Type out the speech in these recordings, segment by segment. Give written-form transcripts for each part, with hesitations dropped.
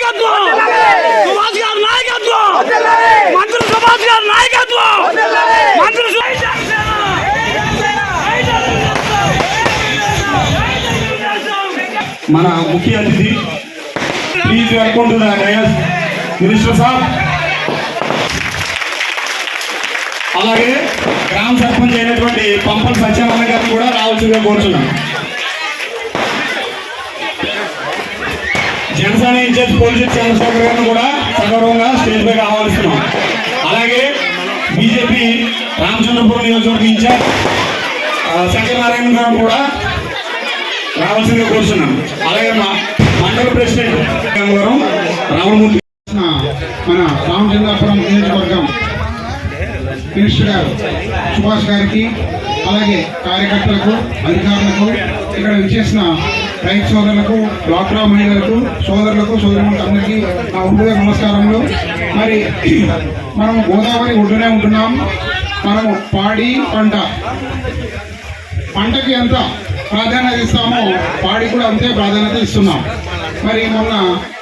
నాయకత్వం, సుభాష్ గారి నాయకత్వం, మంత్రి సుభాష్ గారి నాయకత్వం, మంత్రి మన ముఖ్య అతిథి please welcome to the dais minister సాబ్. అలాగే గ్రామ సర్పంచ్ అయినటువంటి పంపల సత్యనారాయణ గారిని కూడా రావాల్సిందిగా కోరుతున్నాం. జనసేన ఇన్ఛార్జ్ పోలీస్ చంద్రశేఖర్ గారిని కూడా సగౌరవంగా స్టేజ్ పై ఆహ్వానిస్తున్నాం. అలాగే బీజేపీ రామచంద్రపురం నియోజకవర్గ ఇన్ఛార్జ్ సత్యనారాయణ గారు కూడా రావాల్సిందిగా కోరుతున్నాం. అలాగే మా మండల ప్రెసిడెంట్ గారు రామమూర్తి, మన రామచంద్రపురం నియోజకవర్గం మినిస్టర్ గారు సుభాష్ గారికి, అలాగే కార్యకర్తలకు, అధికారులకు, ఇక్కడ విచ్చేసిన రైతు సోదరులకు, డ్వాక్రా మహిళలకు, సోదరులకు, సోదరులకు అందరికీ నా హృదయ నమస్కారములు. మరి మనము గోదావరి ఒడ్డునే ఉంటున్నాం. మనము పాడి పంటకి ఎంత ప్రాధాన్యత ఇస్తామో పాడి కూడా అంతే ప్రాధాన్యత ఇస్తున్నాం. మరి మొన్న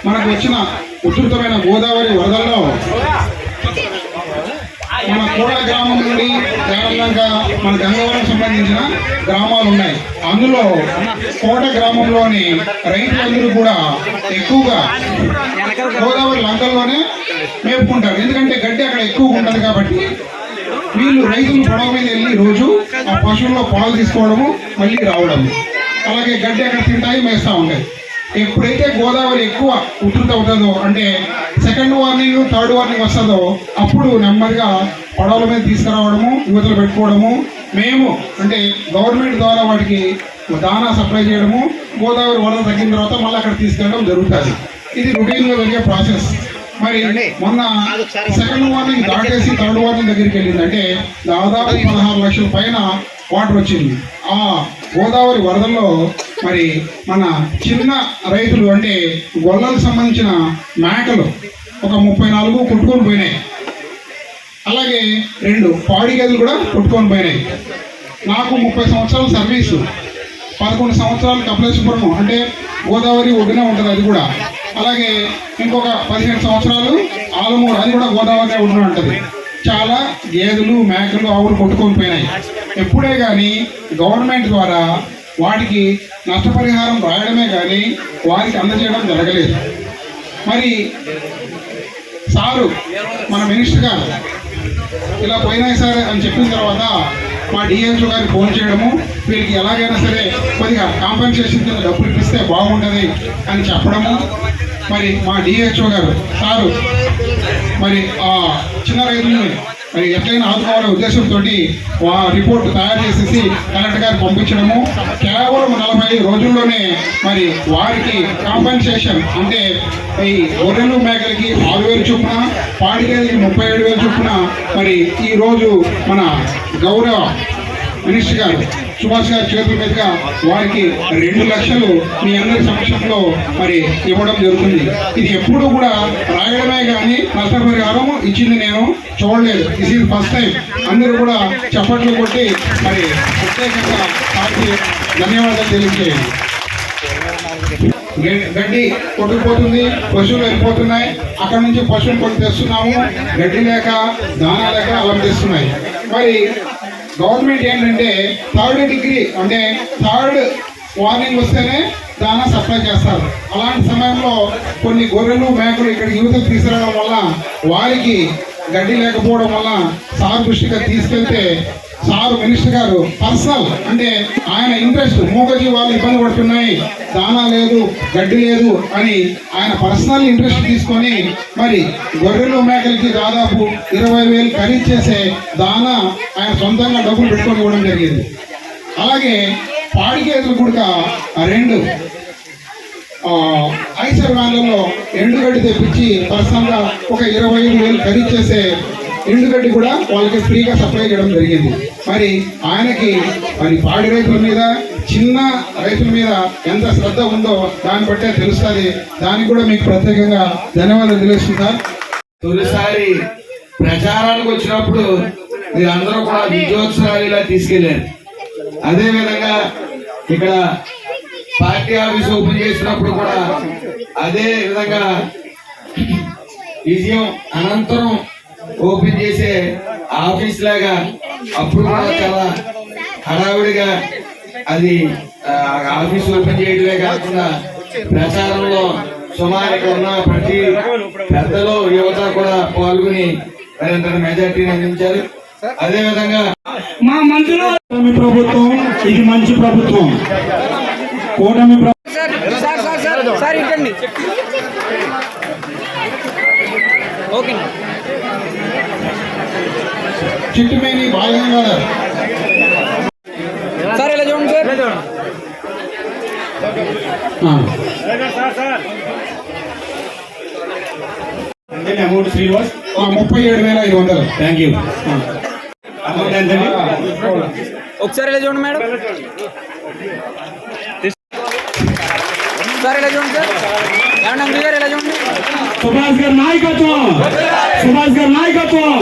మనకు వచ్చిన ఉధృతమైన గోదావరి వరదల్లో మన కోడ గ్రామం నుండి కేరళంగా మన గంగవరం సంబంధించిన గ్రామాలు ఉన్నాయి. అందులో కోట గ్రామంలోని రైతులందరూ కూడా ఎక్కువగా గోదావరి లంకల్లోనే మేపుకుంటారు. ఎందుకంటే గడ్డి అక్కడ ఎక్కువగా ఉంటుంది కాబట్టి వీళ్ళు రైతులు పడవ మీద వెళ్ళి రోజు ఆ పశువుల్లో పాలు తీసుకోవడము, మళ్ళీ రావడము, అలాగే గడ్డి అక్కడ తింటాయి, మేస్తూ ఉంటాయి. ఎప్పుడైతే గోదావరి ఎక్కువ ఉధృత అవుతుందో, అంటే సెకండ్ వార్నింగ్, థర్డ్ వార్నింగ్ వస్తుందో, అప్పుడు నెమ్మదిగా పడవల మీద తీసుకురావడము, యువతలు పెట్టుకోవడము, మేము అంటే గవర్నమెంట్ ద్వారా వాటికి దానా సప్లై చేయడము, గోదావరి వరద తగ్గిన తర్వాత మళ్ళీ అక్కడ తీసుకెళ్ళడం జరుగుతుంది. ఇది రొటీన్గా జరిగే ప్రాసెస్. మరి మొన్న సెకండ్ వార్నింగ్ దాటేసి థర్డ్ వార్నింగ్ దగ్గరికి వెళ్ళింది, అంటే దాదాపు 16 లక్షల పైన వాటర్ వచ్చింది. ఆ గోదావరి వరదల్లో మరి మన చిన్న రైతులు అంటే గొల్లలకు సంబంధించిన మేకలు ఒక 34 కొట్టుకొని పోయినాయి. అలాగే 2 పాడి గదులు కూడా కొట్టుకొని పోయినాయి. నాకు 30 సంవత్సరాల సర్వీసు, 11 సంవత్సరాలు కపిలేశ్వరం అంటే గోదావరి ఒడ్డునే ఉంటుంది అది కూడా. అలాగే ఇంకొక 15 సంవత్సరాలు ఆలమూరు, అది కూడా గోదావరి ఒడ్డున ఉంటుంది. చాలా గేదెలు, మేకలు, ఆవులు కొట్టుకొని పోయినాయి. ఎప్పుడే కానీ గవర్నమెంట్ ద్వారా వాటికి నష్టపరిహారం రాయడమే కానీ వారికి అందజేయడం జరగలేదు. మరి సారు మన మినిస్టర్ గారు ఇలా పోయినాయి సార్ అని చెప్పిన తర్వాత మా డిఎంఓ గారికి ఫోన్ చేయడము, వీరికి ఎలాగైనా సరే కొద్దిగా కాంపెన్సేషన్ కింద డబ్బులు ఇస్తే బాగుంటుంది అని చెప్పడము. మరి మా డిహెచ్ఓ గారు సారు మరి ఆ చిన్న రైతుల్ని మరి ఎట్లయినా ఆదుకోవాలనే ఉద్దేశంతో రిపోర్ట్ తయారు చేసేసి కలెక్టర్ గారికి పంపించడము. కేవలం 40 రోజుల్లోనే మరి వారికి కాంపెన్సేషన్ అంటే ఈ గొర్రెలు మేకలకి 6,000 చొప్పున, పాడి గేదెలకి 37,000 చొప్పున మరి ఈరోజు మన గౌరవ మినిస్టర్ గారు సుభాష్ గారి చేతుల మీదుగా వారికి 2 లక్షలు మీ అందరి సమక్షంలో మరి ఇవ్వడం జరుగుతుంది. ఇది ఎప్పుడు కూడా రాయడమే కానీ నష్టపరిహారం ఇచ్చింది నేను చూడలేదు. This is first time. అందరూ కూడా చప్పట్లు కొట్టి మరి ప్రత్యేకంగా వారికి ధన్యవాదాలు తెలియజేయండి. గడ్డి కొట్టుకుపోతుంది, పశువులు వెళ్ళిపోతున్నాయి. అక్కడ నుంచి పశువులు కొట్టి తెస్తున్నాము, గడ్డి లేక, దానా లేక అలా తెస్తున్నాయి. మరి గవర్నమెంట్ ఏంటంటే 3rd డిగ్రీ అంటే 3rd వార్నింగ్ వస్తేనే దానా సప్లై చేస్తారు. అలాంటి సమయంలో కొన్ని గొర్రెలు, మేకలు ఇక్కడ యువతకు తీసుకురావడం వల్ల వారికి గడ్డి లేకపోవడం వల్ల సార్ దృష్టిగా తీసుకెళ్తే సారు మినిస్టర్ గారు పర్సనల్ అంటే ఆయన ఇంట్రెస్ట్, మూగజీవాలు ఇబ్బంది పడుతున్నాయి, దానా లేదు, గడ్డి లేదు అని ఆయన పర్సనల్ ఇంట్రెస్ట్ తీసుకొని మరి గొర్రెలు, మేకలకి దాదాపు 20,000 ఖరీదు చేసే దానా ఆయన సొంతంగా డబ్బులు పెట్టుకొని ఇవ్వడం జరిగింది. అలాగే పాడి గేదెలు కూడా 2 ఐసర్ వ్యాన్లలో ఎండుగడ్డి తెప్పించి పర్సనల్గా ఒక 25,000 ఖరీదు చేసే ఎండుగడ్డి కూడా వాళ్ళకి ఫ్రీగా సప్లై చేయడం జరిగింది. మరి ఆయనకి మరి పాడి రైతుల మీద, చిన్న రైతుల మీద ఎంత శ్రద్ధ ఉందో దాన్ని బట్టే తెలుస్తుంది. దానికి కూడా మీకు ప్రత్యేకంగా ధన్యవాదాలు తెలుస్తున్నారు. తొలిసారి ప్రచారానికి వచ్చినప్పుడు మీరందరూ కూడా విజయోత్సవాలు ఇలా తీసుకెళ్లారు. అదేవిధంగా ఇక్కడ పార్టీ ఆఫీస్ ఓపెన్ చేసినప్పుడు కూడా అదే విధంగా విజయం అనంతరం ఓపెన్ చేసే ఆఫీస్ లాగా అప్పుడు కూడా చాలా హడావుడిగా అది ఆఫీస్ ఓపెన్ చేయడమే కాకుండా ప్రచారంలో సుమారు ఇక్కడ ఉన్న ప్రతి పెద్దలు యువత కూడా పాల్గొని మరింత మెజార్టీని అందించారు. అదే విధంగా మా మంత్రులు కూటమి ప్రభుత్వం ఇది మంచి ప్రభుత్వం. కూటమి సార్ ఇటండి. ఓకే చిట్టుమేని బాలగంగాధర్. సార్ ఇలా చూడండి sir. Amount Srinivas 37,500. Thank you. Amount ఎంతండి? ఒకసారి ఇలా చూడండి మేడం. సార్ ఇలా చూడండి సార్. ఏమన్నా అంకుల్ గారు ఇలా చూడండి. సుభాష్ గారి నాయకత్వం, సుభాష్ గారి నాయకత్వం,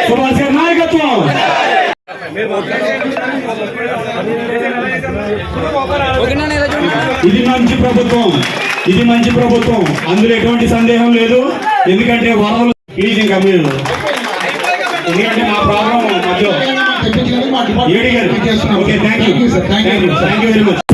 సుభాష్ గారి నాయకత్వం. ఓకేనా ఇలా చూడండి. ఇది మంచి ప్రభుత్వం, ఇది మంచి ప్రభుత్వం, అందులో ఎటువంటి సందేహం లేదు. ఎందుకంటే వరదలు ప్లీజ్ ఇంకా మీరు, ఎందుకంటే మా ప్రాబ్లం మధ్య తెప్పించినందుకు మా ఏడి గారు. డిపార్ట్మెంట్ చేస్తున్నాం. Okay, thank you, sir. Thank you very much.